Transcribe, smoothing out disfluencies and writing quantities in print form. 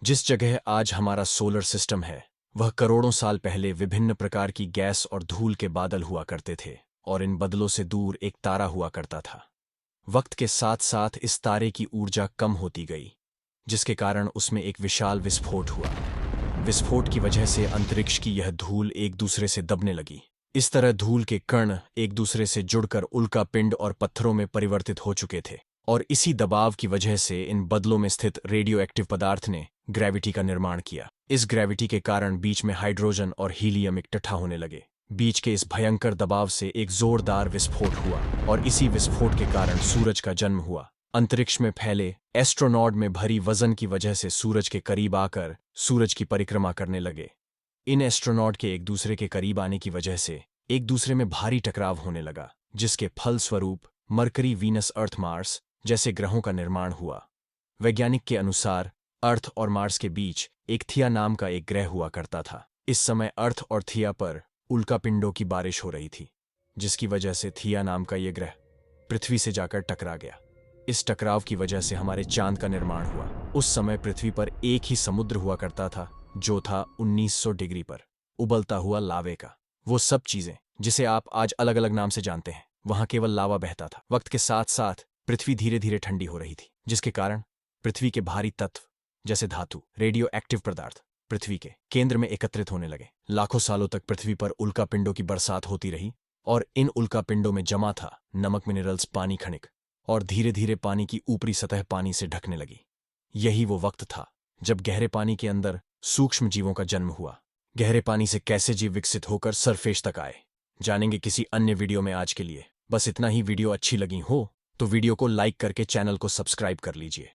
जिस जगह आज हमारा सोलर सिस्टम है, वह करोड़ों साल पहले विभिन्न प्रकार की गैस और धूल के बादल हुआ करते थे, और इन बदलों से दूर एक तारा हुआ करता था। वक्त के साथ साथ इस तारे की ऊर्जा कम होती गई, जिसके कारण उसमें एक विशाल विस्फोट हुआ। विस्फोट की वजह से अंतरिक्ष की यह धूल एक दूसरे से दबने लगी। इस तरह धूल के कण एक दूसरे से जुड़कर उल्का पिंड और पत्थरों में परिवर्तित हो चुके थे, और इसी दबाव की वजह से इन बदलों में स्थित रेडियो एक्टिव पदार्थ ने ग्रेविटी का निर्माण किया। इस ग्रेविटी के कारण बीच में हाइड्रोजन और हीलियम इकट्ठा होने लगे। बीच के इस भयंकर दबाव से एक जोरदार विस्फोट हुआ, और इसी विस्फोट के कारण सूरज का जन्म हुआ। अंतरिक्ष में फैले एस्ट्रोनॉट में भरी वजन की वजह से सूरज के करीब आकर सूरज की परिक्रमा करने लगे। इन एस्ट्रोनॉट के एक दूसरे के करीब आने की वजह से एक दूसरे में भारी टकराव होने लगा, जिसके फलस्वरूप मरकरी, वीनस, अर्थ, मार्स जैसे ग्रहों का निर्माण हुआ। वैज्ञानिक के अनुसार अर्थ और मार्स के बीच एक थिया नाम का एक ग्रह हुआ करता था। इस समय अर्थ और थिया पर उल्कापिंडों की बारिश हो रही थी, जिसकी वजह से थिया नाम का यह ग्रह पृथ्वी से जाकर टकरा गया। इस टकराव की वजह से हमारे चांद का निर्माण हुआ। उस समय पृथ्वी पर एक ही समुद्र हुआ करता था, जो था 1900 डिग्री पर उबलता हुआ लावे का। वो सब चीजें जिसे आप आज अलग अलग नाम से जानते हैं, वहां केवल लावा बहता था। वक्त के साथ साथ पृथ्वी धीरे धीरे ठंडी हो रही थी, जिसके कारण पृथ्वी के भारी तत्व जैसे धातु, रेडियो एक्टिव पदार्थ पृथ्वी के केंद्र में एकत्रित होने लगे। लाखों सालों तक पृथ्वी पर उल्कापिंडों की बरसात होती रही, और इन उल्कापिंडों में जमा था नमक, मिनरल्स, पानी, खनिक, और धीरे धीरे पानी की ऊपरी सतह पानी से ढकने लगी। यही वो वक्त था जब गहरे पानी के अंदर सूक्ष्म जीवों का जन्म हुआ। गहरे पानी से कैसे जीव विकसित होकर सरफेस तक आए, जानेंगे किसी अन्य वीडियो में। आज के लिए बस इतना ही। वीडियो अच्छी लगी हो तो वीडियो को लाइक करके चैनल को सब्सक्राइब कर लीजिए।